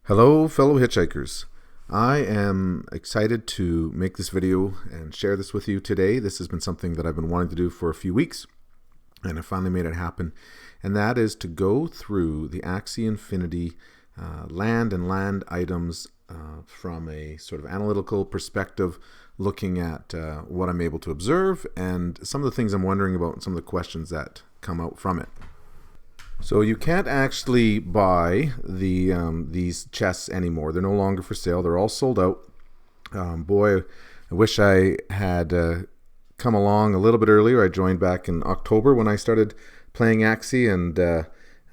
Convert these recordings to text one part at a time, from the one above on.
Hello, fellow hitchhikers. I am excited to make this video and share this with you today. This has been something that I've been wanting to do for a few weeks, and I finally made it happen. And that is to go through the Axie Infinity land and land items from a sort of analytical perspective, looking at what I'm able to observe and some of the things I'm wondering about and some of the questions that come out from it. So you can't actually buy these chests anymore. They're no longer for sale. They're all sold out. Boy, I wish I had come along a little bit earlier. I joined back in October when I started playing Axie, and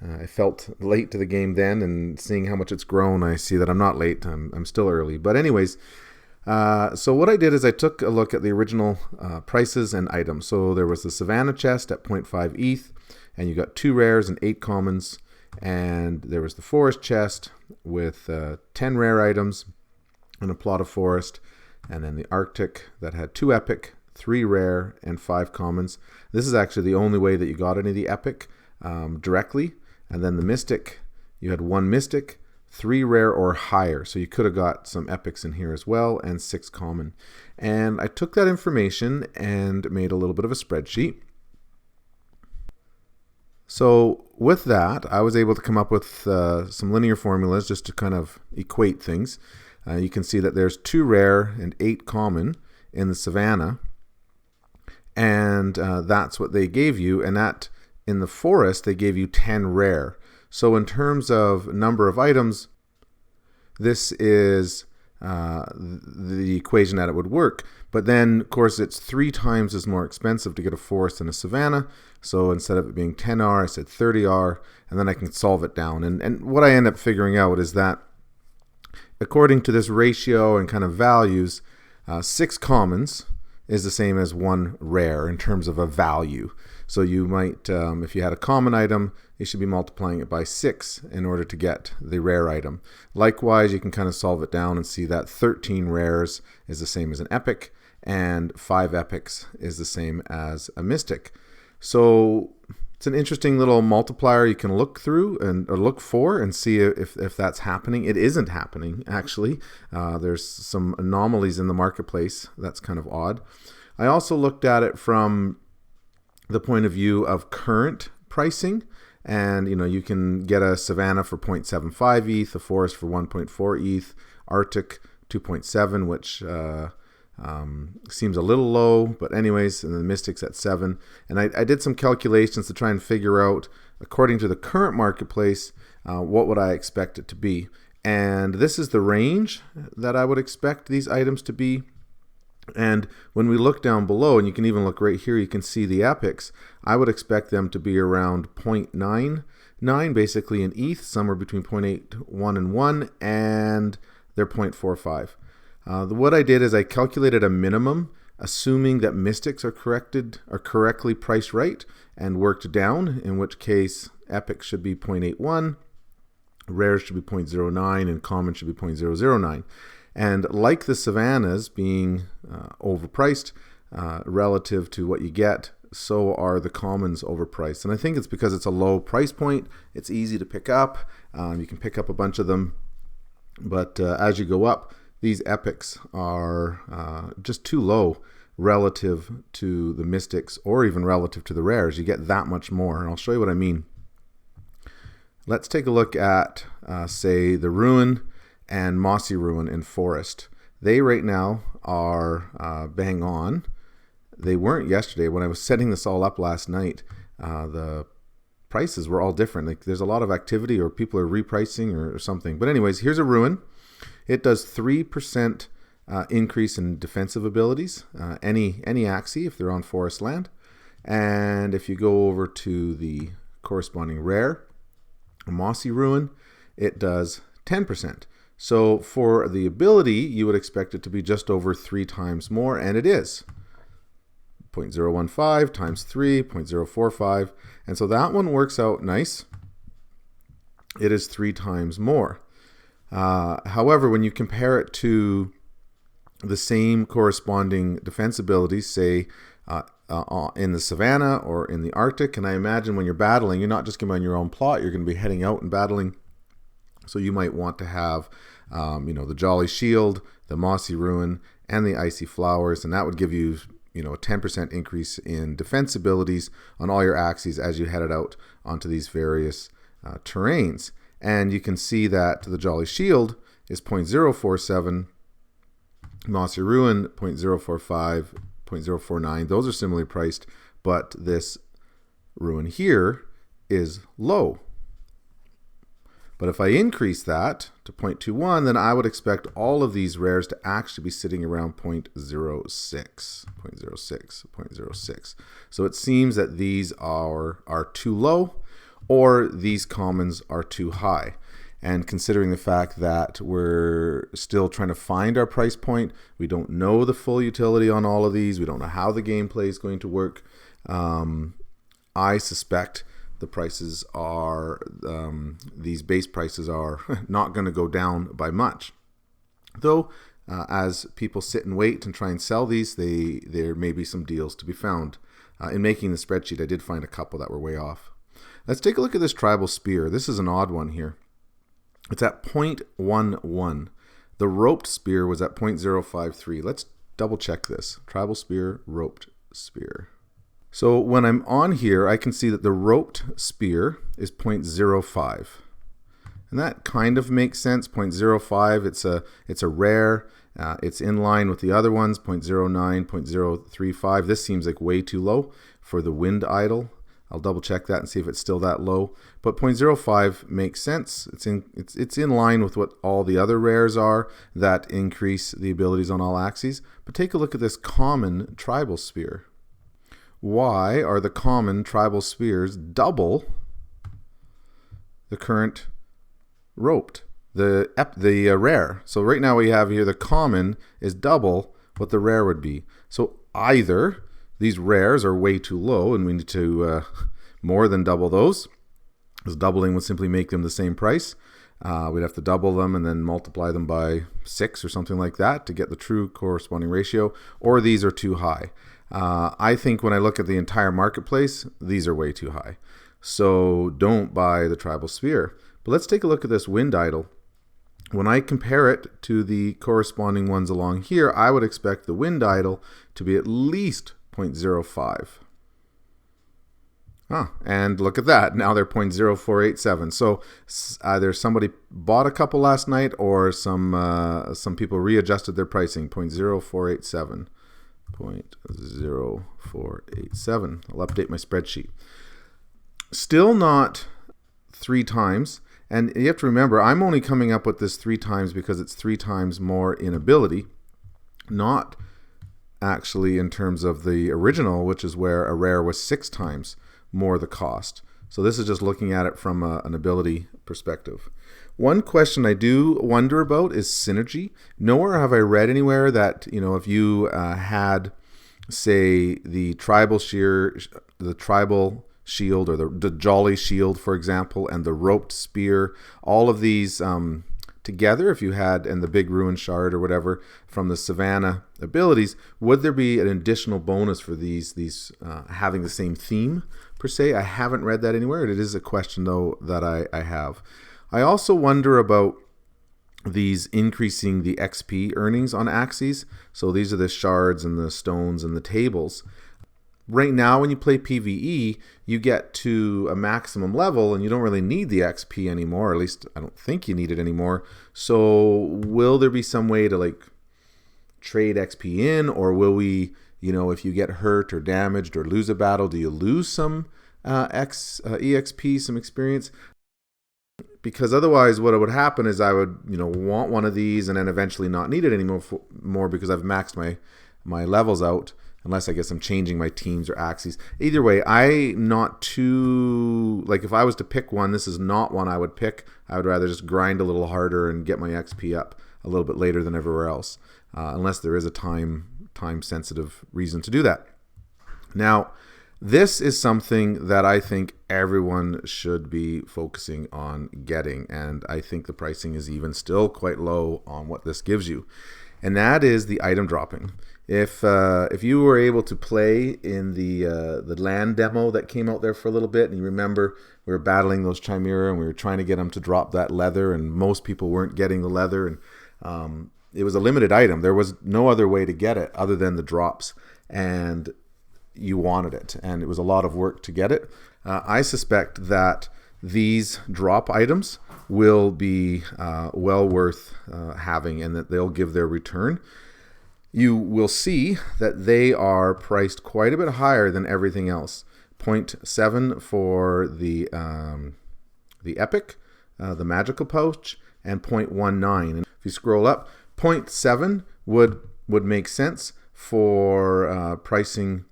I felt late to the game then, and seeing how much it's grown, I see that I'm not late. I'm still early. But anyways, so what I did is I took a look at the original prices and items. So there was the Savannah chest at 0.5 ETH, and you got 2 rares and 8 commons. And there was the forest chest with 10 rare items and a plot of forest. And then the Arctic that had 2 epic, 3 rare, and 5 commons. This is actually the only way that you got any of the epic directly. And then the mystic, you had 1 mystic, 3 rare or higher. So you could have got some epics in here as well, and 6 common. And I took that information and made a little bit of a spreadsheet. So with that, I was able to come up with some linear formulas just to kind of equate things. You can see that there's 2 rare and 8 common in the Savannah. And that's what they gave you. And that in the forest, they gave you 10 rare. So in terms of number of items, this is the equation that it would work. But then, of course, it's 3 times as more expensive to get a forest than a Savannah. So instead of it being 10R, I said 30R, and then I can solve it down. And what I end up figuring out is that according to this ratio and kind of values, 6 commons is the same as 1 rare in terms of a value. So you might, if you had a common item, you should be multiplying it by 6 in order to get the rare item. Likewise, you can kind of solve it down and see that 13 rares is the same as an epic, and 5 epics is the same as a mystic. So it's an interesting little multiplier you can look through or look for and see if that's happening. It isn't happening, actually. There's some anomalies in the marketplace. That's kind of odd. I also looked at it from the point of view of current pricing. And, you can get a Savannah for 0.75 ETH, a forest for 1.4 ETH, Arctic 2.7, which seems a little low, but anyways, and the Mystics at 7. And I did some calculations to try and figure out, according to the current marketplace, what would I expect it to be. And this is the range that I would expect these items to be. And when we look down below, and you can even look right here, you can see the epics. I would expect them to be around 0.99, basically in ETH, somewhere between 0.81 and 1, and they're 0.45. What I did is I calculated a minimum, assuming that mystics are correctly priced right, and worked down, in which case epics should be 0.81, rares should be 0.09, and common should be 0.009. And like the Savannahs being overpriced relative to what you get, so are the commons overpriced. And I think it's because it's a low price point. It's easy to pick up. You can pick up a bunch of them. But as you go up, these epics are just too low relative to the mystics or even relative to the rares. You get that much more. And I'll show you what I mean. Let's take a look at, say, the Ruin and Mossy Ruin in Forest. They right now are bang on. They weren't yesterday. When I was setting this all up last night, the prices were all different. Like there's a lot of activity, or people are repricing or something. But anyways, here's a Ruin. It does 3% increase in defensive abilities, any Axie if they're on forest land. And if you go over to the corresponding rare, Mossy Ruin, it does 10%. So for the ability, you would expect it to be just over 3 times more, and it is. 0.015 times 3, 0.045. And so that one works out nice. It is 3 times more. However, when you compare it to the same corresponding defense abilities, say in the Savannah or in the Arctic, and I imagine when you're battling, you're not just going to be on your own plot, you're going to be heading out and battling So you might want to have, the Jolly Shield, the Mossy Ruin, and the Icy Flowers, and that would give you, a 10% increase in defense abilities on all your Axies as you headed out onto these various terrains. And you can see that the Jolly Shield is 0.047, Mossy Ruin 0.045, 0.049. Those are similarly priced, but this Ruin here is low. But if I increase that to 0.21, then I would expect all of these rares to actually be sitting around 0.06, 0.06. So it seems that these are too low, or these commons are too high. And considering the fact that we're still trying to find our price point, we don't know the full utility on all of these, we don't know how the gameplay is going to work, I suspect the prices are, these base prices are not going to go down by much. Though, as people sit and wait and try and sell these, there may be some deals to be found. In making the spreadsheet, I did find a couple that were way off. Let's take a look at this Tribal Spear. This is an odd one here. It's at 0.11. The Roped Spear was at 0.053. Let's double check this. Tribal Spear, Roped Spear. So when I'm on here, I can see that the Roped Spear is 0.05. And that kind of makes sense. 0.05, it's a rare. It's in line with the other ones, 0.09, 0.035. This seems like way too low for the Wind Idol. I'll double check that and see if it's still that low. But 0.05 makes sense. It's in line with what all the other rares are that increase the abilities on all Axies. But take a look at this common Tribal Spear. Why are the common Tribal Spears double the current Roped, the rare? So right now we have here the common is double what the rare would be. So either these rares are way too low and we need to more than double those, because doubling would simply make them the same price. We'd have to double them and then multiply them by 6 or something like that to get the true corresponding ratio, or these are too high. I think when I look at the entire marketplace, these are way too high. So don't buy the Tribal Spear. But let's take a look at this Wind Idol. When I compare it to the corresponding ones along here, I would expect the Wind Idol to be at least 0.05. And look at that. Now they're 0.0487. So either somebody bought a couple last night or some people readjusted their pricing. 0.0487. 0.0487. I'll update my spreadsheet. Still not 3 times. And you have to remember, I'm only coming up with this 3 times because it's 3 times more in ability, not actually in terms of the original, which is where a rare was 6 times more the cost. So this is just looking at it from an ability perspective. One question I do wonder about is synergy. Nowhere have I read anywhere that, if you had, say, the Tribal Shield or the Jolly Shield, for example, and the Roped Spear, all of these together, if you had, and the Big Ruin Shard or whatever from the Savannah abilities, would there be an additional bonus for these having the same theme per se? I haven't read that anywhere. It is a question though that I have. I also wonder about these increasing the XP earnings on Axies. So these are the shards and the stones and the tables. Right now, when you play PvE, you get to a maximum level and you don't really need the XP anymore. Or at least I don't think you need it anymore. So will there be some way to trade XP in, or will we, if you get hurt or damaged or lose a battle, do you lose some EXP, some experience? Because otherwise what would happen is I would, want one of these and then eventually not need it anymore because I've maxed my levels out. Unless I guess I'm changing my teams or Axies. Either way, I'm not too, if I was to pick one, this is not one I would pick. I would rather just grind a little harder and get my XP up a little bit later than everywhere else. Unless there is a time-sensitive reason to do that. Now, this is something that I think everyone should be focusing on getting. And I think the pricing is even still quite low on what this gives you. and that is the item dropping. If you were able to play in the land demo that came out there for a little bit, and you remember we were battling those Chimera and we were trying to get them to drop that leather, and most people weren't getting the leather, and it was a limited item. There was no other way to get it other than the drops, and you wanted it, and it was a lot of work to get it. I suspect that these drop items will be well worth having, and that they'll give their return. You will see that they are priced quite a bit higher than everything else. 0.7 for the epic, the magical pouch, and 0.19. And if you scroll up, 0.7 would make sense for pricing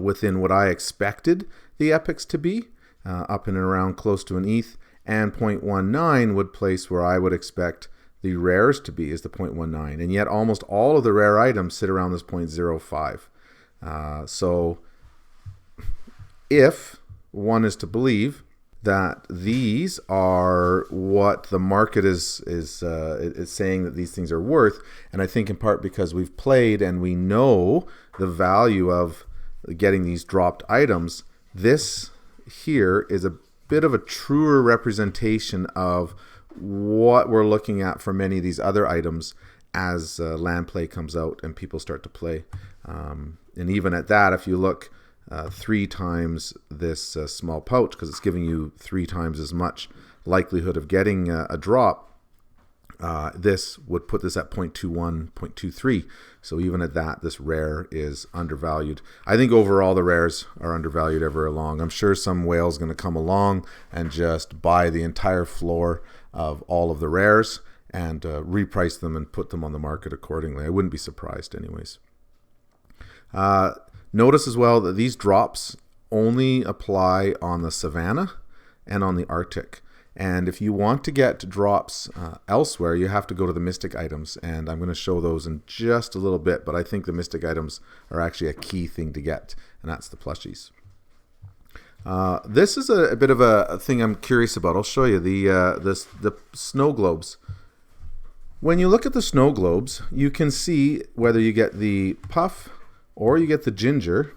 within what I expected the epics to be, up and around close to an ETH, and 0.19 would place where I would expect the rares to be, is the 0.19, and yet almost all of the rare items sit around this 0.05. So if one is to believe that these are what the market is saying that these things are worth, and I think in part because we've played and we know the value of getting these dropped items, this here is a bit of a truer representation of what we're looking at for many of these other items as land play comes out and people start to play. And even at that, if you look 3 times this small pouch, because it's giving you 3 times as much likelihood of getting a drop, this would put this at 0.21, 0.23. So even at that, this rare is undervalued. I think overall the rares are undervalued ever along. I'm sure some whale's going to come along and just buy the entire floor of all of the rares and reprice them and put them on the market accordingly. I wouldn't be surprised anyways. Notice as well that these drops only apply on the Savannah and on the Arctic. And if you want to get drops elsewhere, you have to go to the Mystic items. And I'm going to show those in just a little bit. But I think the Mystic items are actually a key thing to get. And that's the plushies. This is a bit of a thing I'm curious about. I'll show you the snow globes. When you look at the snow globes, you can see whether you get the puff or you get the ginger.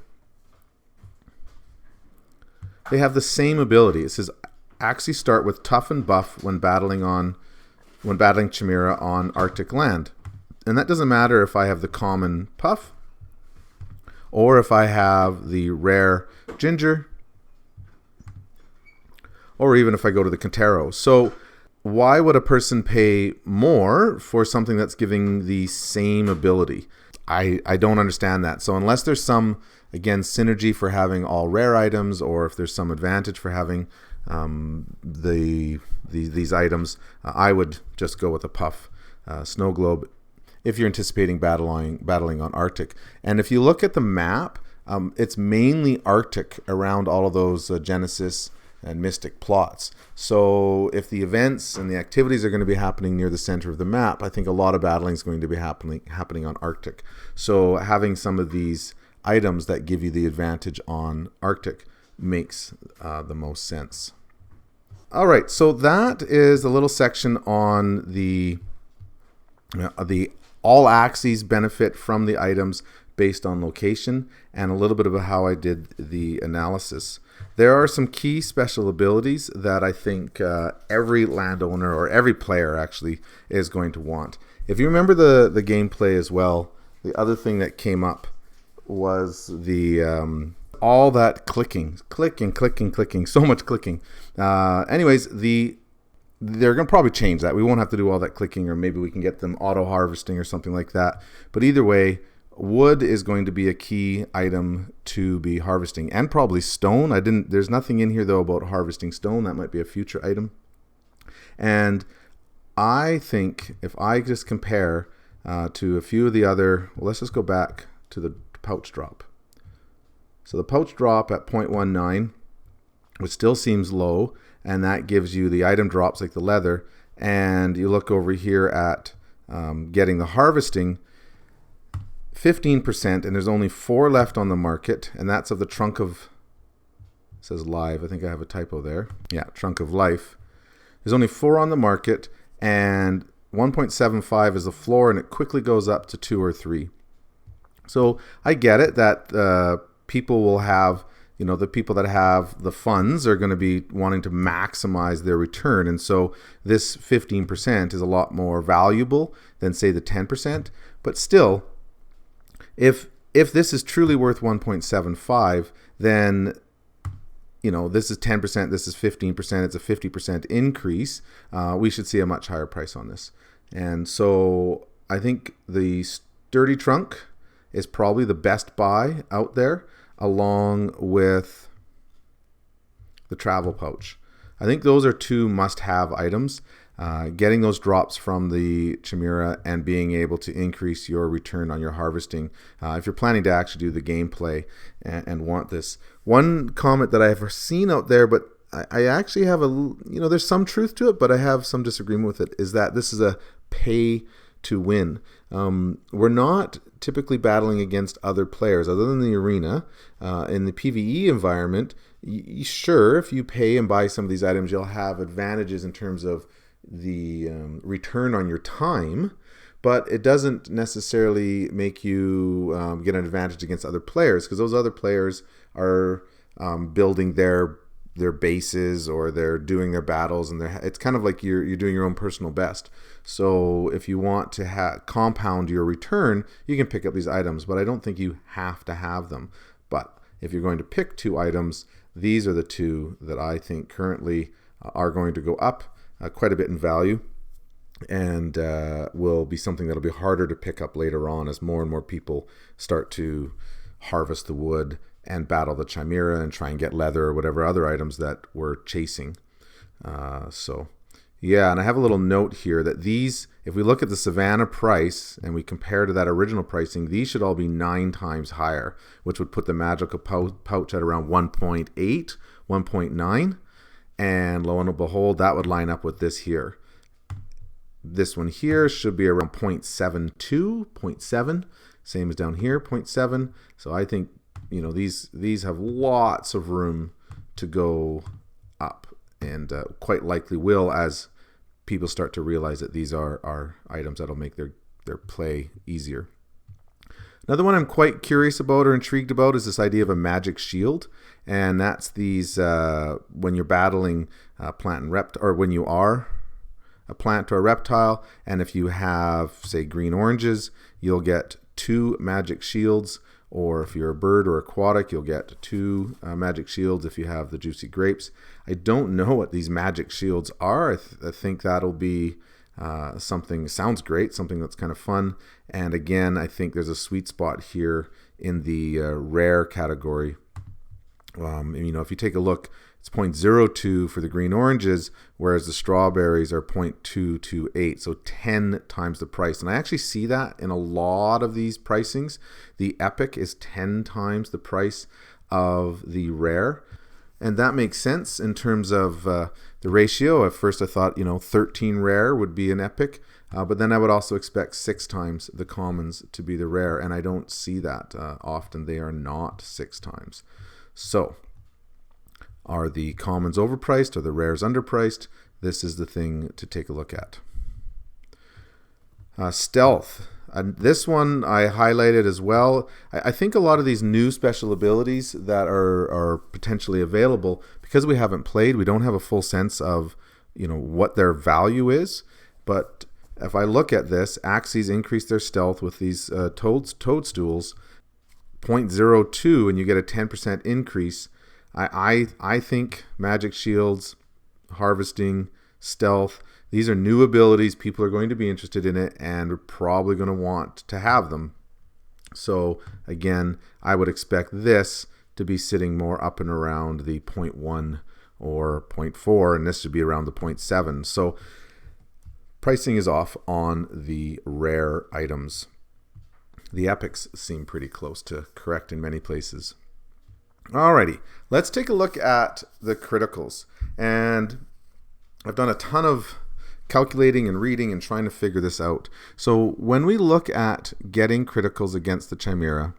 They have the same ability. It says Axie start with tough and buff when battling Chimera on Arctic land. And that doesn't matter if I have the common puff or if I have the rare ginger, or even if I go to the Cantero. So why would a person pay more for something that's giving the same ability? I don't understand that. So unless there's some, again, synergy for having all rare items, or if there's some advantage for having these items, I would just go with a puff snow globe if you're anticipating battling on Arctic. And if you look at the map, it's mainly Arctic around all of those Genesis and Mystic plots. So if the events and the activities are going to be happening near the center of the map, I think a lot of battling is going to be happening on Arctic. So having some of these items that give you the advantage on Arctic makes the most sense. All right, so that is a little section on the all Axies benefit from the items based on location, and a little bit about how I did the analysis. There are some key special abilities that I think every landowner, or every player actually, is going to want. If you remember the gameplay as well, the other thing that came up was the all that clicking, so much clicking. Anyways, they're going to probably change that. We won't have to do all that clicking, or maybe we can get them auto harvesting or something like that. But either way, wood is going to be a key item to be harvesting, and probably stone. There's nothing in here though about harvesting stone. That might be a future item. And I think if I just compare to a few of the other, well, let's just go back to the pouch drop. So the pouch drop at 0.19, which still seems low, and that gives you the item drops like the leather. And you look over here at getting the harvesting, 15%, and there's only 4 left on the market, and that's of the trunk of, it says live, I think I have a typo there. Yeah, trunk of life. There's only 4 on the market, and 1.75 is the floor, and it quickly goes up to 2 or 3. So I get it that people will have, the people that have the funds are going to be wanting to maximize their return. And so this 15% is a lot more valuable than, say, the 10%. But still, if this is truly worth 1.75, then this is 10%, this is 15%, it's a 50% increase. We should see a much higher price on this. And so I think the sturdy trunk is probably the best buy out there, along with the travel pouch. I think those are two must-have items. Getting those drops from the Chimera and being able to increase your return on your harvesting if you're planning to actually do the gameplay and want this. One comment that I've seen out there, but I actually have there's some truth to it, but I have some disagreement with it, is that this is a pay to win. We're not typically battling against other players other than the arena. In the PvE environment, sure, if you pay and buy some of these items, you'll have advantages in terms of the return on your time, but it doesn't necessarily make you get an advantage against other players, because those other players are building their bases, or they're doing their battles, and it's kind of like you're doing your own personal best. So if you want to compound your return, you can pick up these items, but I don't think you have to have them. But if you're going to pick 2 items, these are the 2 that I think currently are going to go up quite a bit in value, and will be something that'll be harder to pick up later on as more and more people start to harvest the wood and battle the Chimera and try and get leather or whatever other items that we're chasing. Yeah, and I have a little note here that these, if we look at the Savannah price and we compare to that original pricing, these should all be 9 times higher, which would put the magical pouch at around 1.8, 1.9. And lo and behold, that would line up with this here. This one here should be around 0.72, 0.7, same as down here, 0.7. So I think, these have lots of room to go up, and quite likely will, as people start to realize that these are items that'll make their play easier. Another one I'm quite curious about or intrigued about is this idea of a magic shield, and that's these when you're battling plant and or when you are a plant or a reptile, and if you have, say, green oranges, you'll get 2 magic shields, or if you're a bird or aquatic, you'll get 2 magic shields if you have the juicy grapes. I don't know what these magic shields are. I think that'll be something, sounds great, something that's kind of fun. And again, I think there's a sweet spot here in the rare category. If you take a look, it's 0.02 for the green oranges, whereas the strawberries are 0.228, so 10 times the price. And I actually see that in a lot of these pricings. The epic is 10 times the price of the rare. And that makes sense in terms of the ratio. At first I thought, 13 rare would be an epic, but then I would also expect 6 times the commons to be the rare, and I don't see that often. They are not 6 times. So, are the commons overpriced? Are the rares underpriced? This is the thing to take a look at. Stealth. This one I highlighted as well. I think a lot of these new special abilities that are potentially available, because we haven't played, we don't have a full sense of what their value is. But if I look at this, Axies increase their stealth with these toadstools, 0.02, and you get a 10% increase. I think magic shields, harvesting, stealth, these are new abilities. People are going to be interested in it and are probably going to want to have them. So again, I would expect this to be sitting more up and around the 0.1 or 0.4, and this should be around the 0.7. So pricing is off on the rare items. The epics seem pretty close to correct in many places. Alrighty, let's take a look at the criticals. And I've done a ton of calculating and reading and trying to figure this out. So when we look at getting criticals against the Chimera,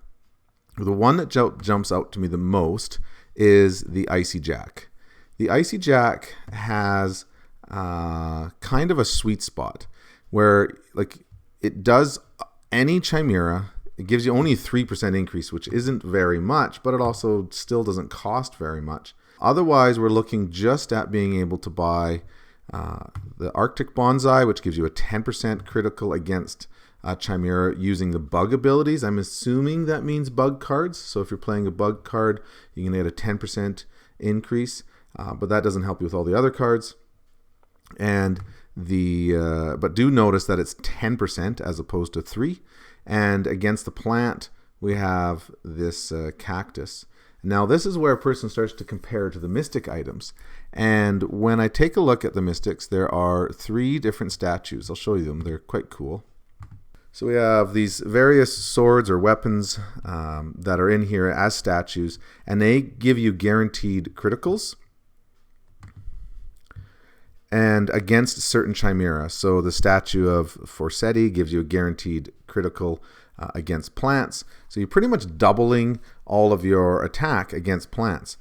the one that jumps out to me the most is the Icy Jack. The Icy Jack has kind of a sweet spot. where like it does any Chimera. It gives you only a 3% increase, which isn't very much, but it also still doesn't cost very much. Otherwise, we're looking just at being able to buy the Arctic Bonsai, which gives you a 10% critical against Chimera using the bug abilities. I'm assuming that means bug cards. So if you're playing a bug card, you can get a 10% increase, but that doesn't help you with all the other cards. And but do notice that it's 10% as opposed to 3. And against the plant, we have this Cactus. Now, this is where a person starts to compare to the Mystic items. And when I take a look at the Mystics, there are 3 different statues. I'll show you them. They're quite cool. So we have these various swords or weapons that are in here as statues, and they give you guaranteed criticals and against certain Chimera. So the statue of Forseti gives you a guaranteed critical against plants. So you're pretty much doubling all of your attack against plants.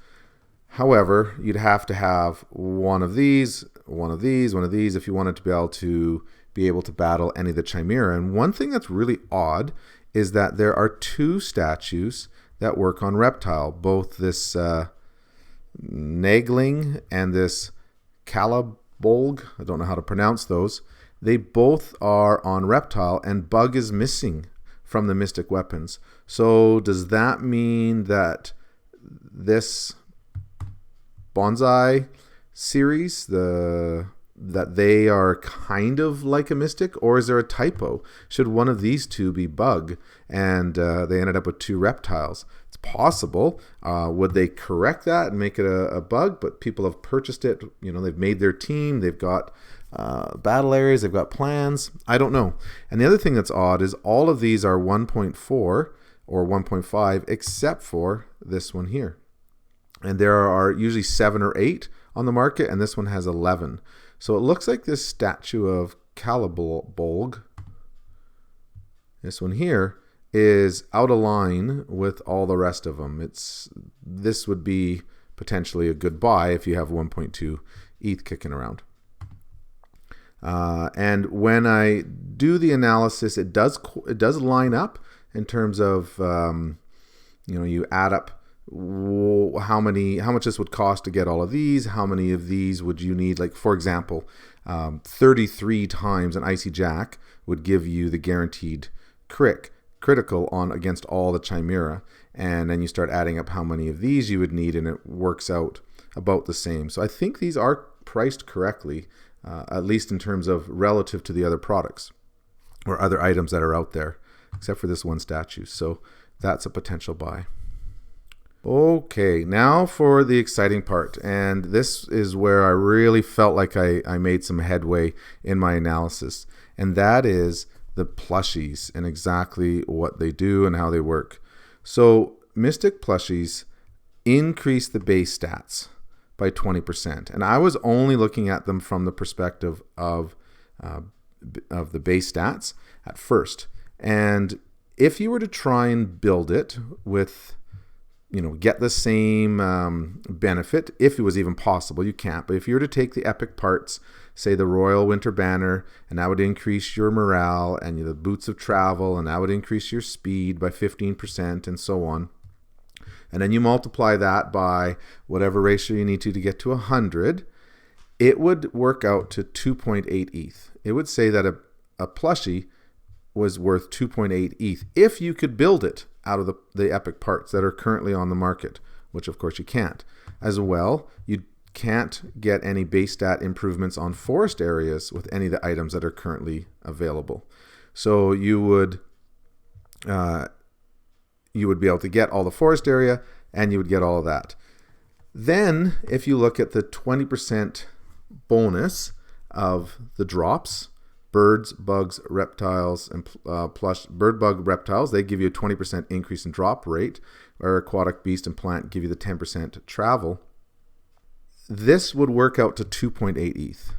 However, you'd have to have one of these if you wanted to be able to battle any of the Chimera. And one thing that's really odd is that there are 2 statues that work on Reptile, both this Nagling and this Calabolg. I don't know how to pronounce those. They both are on Reptile, and Bug is missing from the Mystic weapons. So does that mean that this Bonsai series, that they are kind of like a Mystic, or is there a typo? Should one of these 2 be Bug, and they ended up with 2 Reptiles? It's possible. Would they correct that and make it a Bug? But people have purchased it. You know, they've made their team. They've got battle areas. They've got plans. I don't know. And the other thing that's odd is all of these are 1.4 or 1.5, except for this one here. And there are usually 7 or 8 on the market, and this one has 11. So it looks like this statue of Calabolg, this one here, is out of line with all the rest of them. This would be potentially a good buy if you have 1.2 ETH kicking around. And when I do the analysis, it does line up in terms of you add up how much this would cost to get all of these, how many of these would you need. Like, for example, 33 times an Icy Jack would give you the guaranteed critical on against all the Chimera, and then you start adding up how many of these you would need, and it works out about the same. So I think these are priced correctly, at least in terms of relative to the other products or other items that are out there, except for this one statue. So that's a potential buy. Okay, now for the exciting part, and this is where I really felt like I made some headway in my analysis, and that is the plushies and exactly what they do and how they work. So Mystic plushies increase the base stats by 20%, and I was only looking at them from the perspective of the base stats at first. And if you were to try and build it with get the same benefit, if it was even possible, you can't, but if you were to take the epic parts, say the Royal Winter Banner, and that would increase your morale, and the Boots of Travel, and that would increase your speed by 15%, and so on. And then you multiply that by whatever ratio you need to get to 100, it would work out to 2.8 ETH. It would say that a plushie was worth 2.8 ETH if you could build it out of the epic parts that are currently on the market, which of course you can't. As well, you can't get any base stat improvements on forest areas with any of the items that are currently available. So you would be able to get all the forest area, and you would get all of that. Then, if you look at the 20% bonus of the drops, birds, bugs, reptiles, and bird, bug, reptiles, they give you a 20% increase in drop rate, or aquatic beast and plant give you the 10% travel. This would work out to 2.8 ETH.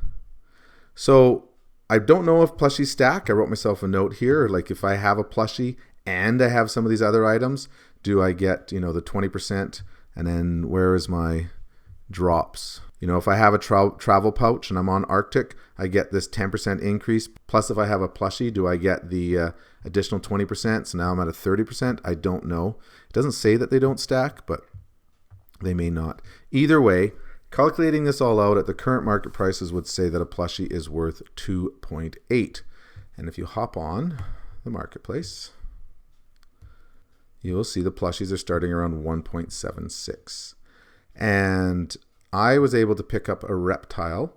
So I don't know if plushies stack. I wrote myself a note here, like if I have a plushie and I have some of these other items, do I get the 20%? And then where is my drops? You know, if I have a travel pouch and I'm on Arctic, I get this 10% increase. Plus, if I have a plushie, do I get the additional 20%? So now I'm at a 30%. I don't know. It doesn't say that they don't stack, but they may not. Either way, calculating this all out at the current market prices would say that a plushie is worth 2.8. And if you hop on the marketplace, you'll see the plushies are starting around 1.76. And I was able to pick up a reptile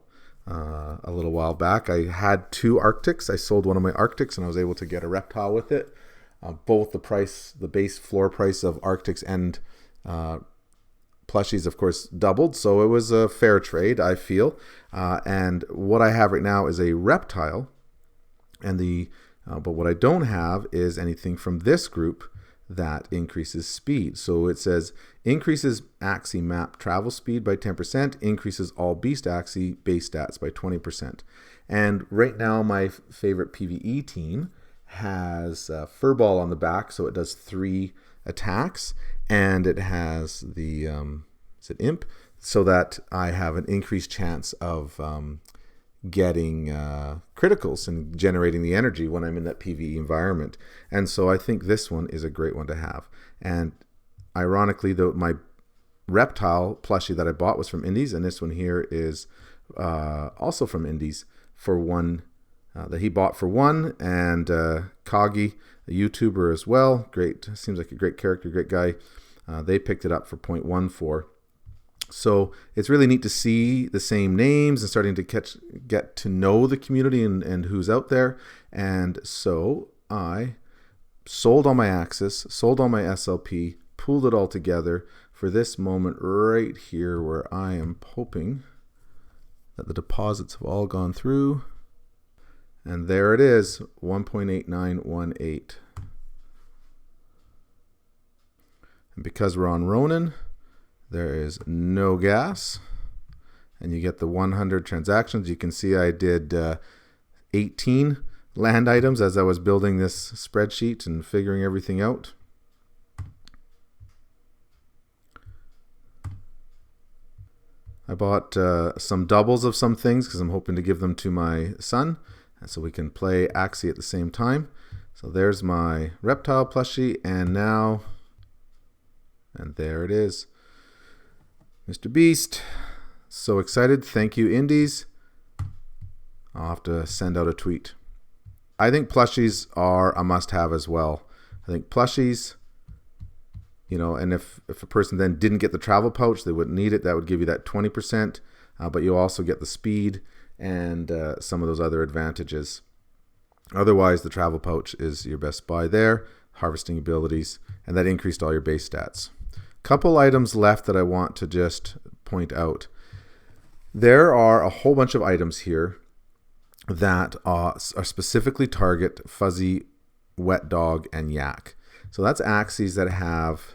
a little while back. I had 2 Arctics. I sold one of my Arctics and I was able to get a reptile with it. Both the base floor price of Arctics and plushies, of course, doubled. So it was a fair trade, I feel. And what I have right now is a reptile. And but what I don't have is anything from this group that increases speed. So it says increases Axie map travel speed by 10%, increases all beast Axie base stats by 20%. And right now my favorite PvE team has Furball on the back, so it does 3 attacks, and it has the is it Imp, so that I have an increased chance of getting criticals and generating the energy when I'm in that PvE environment. And so I think this one is a great one to have. And ironically, my reptile plushie that I bought was from Indies, and this one here is also from Indies for 1 that he bought for 1. And Kagi, a YouTuber as well, great, seems like a great character, great guy, they picked it up for 0.14. So it's really neat to see the same names and starting to get to know the community and who's out there. And so I sold all my Axis, sold all my SLP, pooled it all together for this moment right here where I am hoping that the deposits have all gone through. And there it is, 1.8918. And because we're on Ronin, there is no gas, and you get the 100 transactions. You can see I did 18 land items as I was building this spreadsheet and figuring everything out. I bought some doubles of some things because I'm hoping to give them to my son, and so we can play Axie at the same time. So there's my reptile plushie, and there it is. Mr. Beast, so excited. Thank you, Indies. I'll have to send out a tweet. I think plushies are a must-have as well. I think plushies, you know, and if a person then didn't get the travel pouch, they wouldn't need it. That would give you that 20%, but you'll also get the speed and some of those other advantages. Otherwise, the travel pouch is your best buy there, harvesting abilities, and that increased all your base stats. Couple items left that I want to just point out. There are a whole bunch of items here that are specifically target fuzzy, wet dog, and yak. So that's Axies that have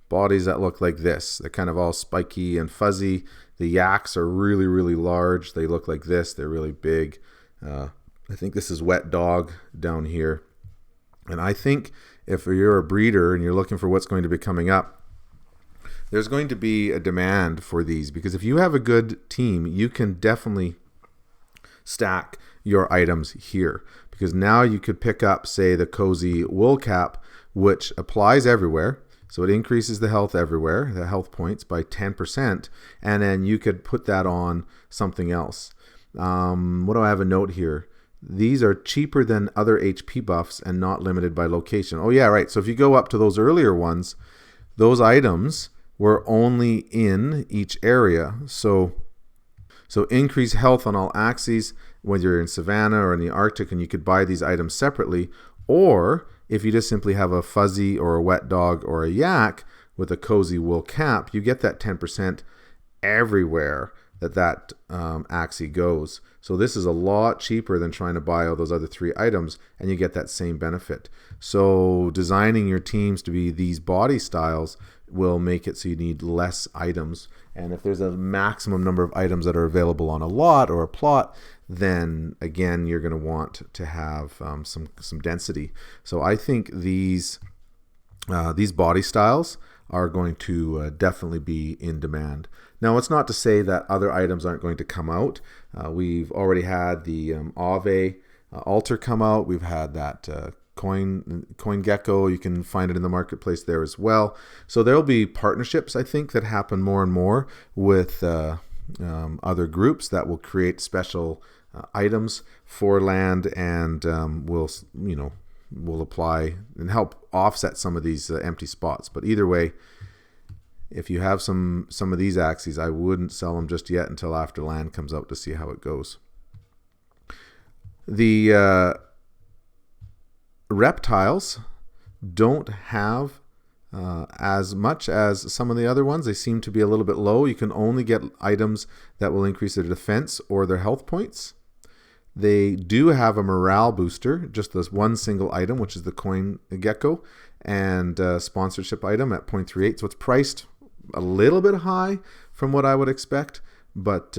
bodies that look like this. They're kind of all spiky and fuzzy. The yaks are really, really large. They look like this. They're really big. I think this is wet dog down here. And I think if you're a breeder and you're looking for what's going to be coming up, there's going to be a demand for these, because if you have a good team, you can definitely stack your items here, because now you could pick up, say, the cozy wool cap, which applies everywhere. So it increases the health everywhere, the health points by 10%, and then you could put that on something else. What do I have a note here? These are cheaper than other HP buffs and not limited by location. Oh yeah, right. So if you go up to those earlier ones, those items were only in each area. So increase health on all Axies, whether you're in Savannah or in the Arctic, and you could buy these items separately. Or if you just simply have a fuzzy or a wet dog or a yak with a cozy wool cap, you get that 10% everywhere that Axie goes. So this is a lot cheaper than trying to buy all those other 3 items, and you get that same benefit. So designing your teams to be these body styles will make it so you need less items. And if there's a maximum number of items that are available on a lot or a plot, then again, you're going to want to have some density. So I think these body styles are going to definitely be in demand. Now, it's not to say that other items aren't going to come out. We've already had the Aave altar come out. We've had that coin gecko. You can find it in the marketplace there as well. So there'll be partnerships, I think, that happen more and more with other groups that will create special items for land, and will apply and help offset some of these empty spots. But either way, if you have some of these Axies, I wouldn't sell them just yet until after land comes out to see how it goes. The reptiles don't have as much as some of the other ones. They seem to be a little bit low. You can only get items that will increase their defense or their health points. They do have a morale booster, just this one single item, which is the coin gecko, and sponsorship item at 0.38. So it's priced a little bit high from what I would expect. But,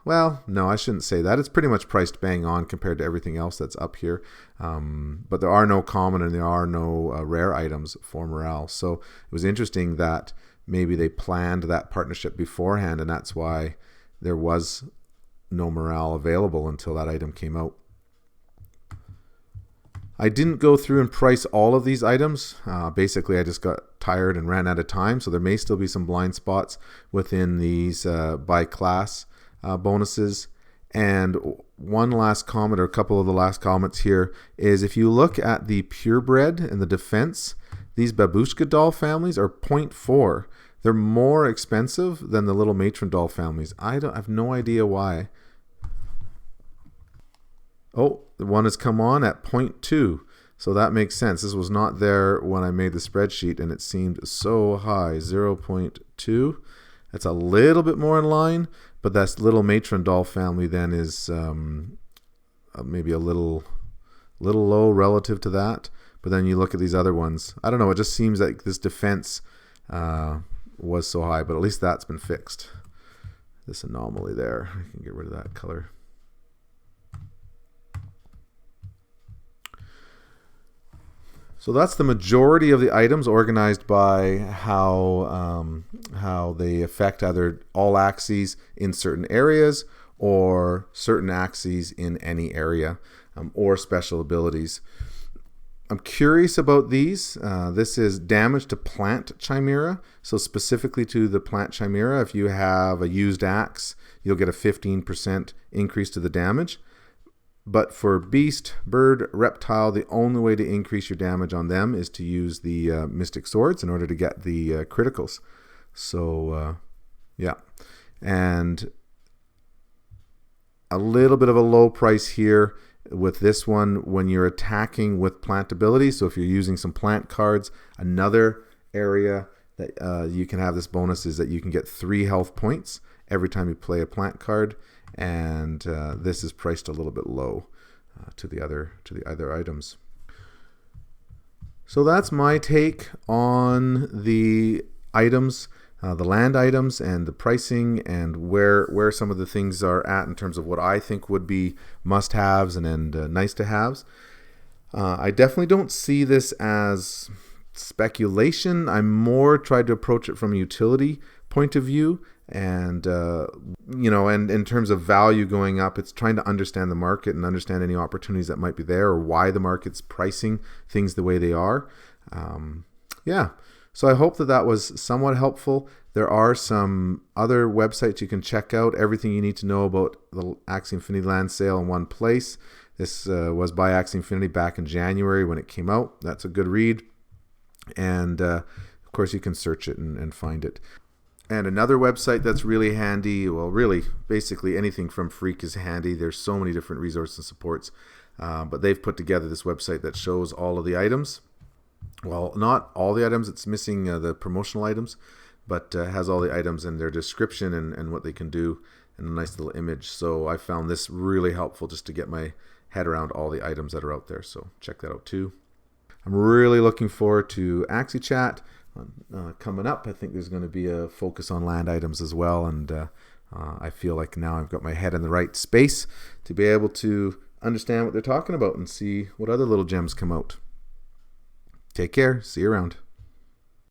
well, no, I shouldn't say that. It's pretty much priced bang on compared to everything else that's up here. But there are no common and there are no rare items for morale. So it was interesting that maybe they planned that partnership beforehand, and that's why there was no morale available until that item came out. I didn't go through and price all of these items. Basically, I just got tired and ran out of time, so there may still be some blind spots within these by class bonuses. And one last comment, or a couple of the last comments here, is if you look at the purebred and the defense, these babushka doll families are 0.4. They're more expensive than the little matron doll families. I have no idea why. Oh, the one has come on at 0.2. So that makes sense. This was not there when I made the spreadsheet, and it seemed so high, 0.2. That's a little bit more in line, but that little matron doll family then is maybe a little low relative to that. But then you look at these other ones. I don't know. It just seems like this defense was so high, but at least that's been fixed. This anomaly there. I can get rid of that color. So that's the majority of the items organized by how they affect either all Axies in certain areas or certain Axies in any area, or special abilities. I'm curious about these. This is damage to plant Chimera. So specifically to the plant Chimera, if you have a used axe, you'll get a 15% increase to the damage. But for beast, bird, reptile, the only way to increase your damage on them is to use the mystic swords in order to get the criticals. So, yeah. And a little bit of a low price here with this one when you're attacking with plant abilities. So if you're using some plant cards, another area that you can have this bonus is that you can get 3 health points every time you play a plant card. And this is priced a little bit low to the other items. So that's my take on the items, the land items, and the pricing, and where some of the things are at in terms of what I think would be must-haves and nice to haves. I definitely don't see this as speculation. I'm more trying to approach it from a utility point of view. And, and in terms of value going up, it's trying to understand the market and understand any opportunities that might be there or why the market's pricing things the way they are. So I hope that was somewhat helpful. There are some other websites you can check out. Everything you need to know about the Axie Infinity land sale in one place. This was by Axie Infinity back in January when it came out. That's a good read. And, of course, you can search it and find it. And another website that's really handy, well, really, basically anything from Freak is handy. There's so many different resources and supports. But they've put together this website that shows all of the items. Well, not all the items. It's missing the promotional items, but has all the items and their description and what they can do and a nice little image. So I found this really helpful just to get my head around all the items that are out there. So check that out too. I'm really looking forward to Axie Chat. Coming up, I think there's going to be a focus on land items as well, and I feel like now I've got my head in the right space to be able to understand what they're talking about and see what other little gems come out. Take care. See you around.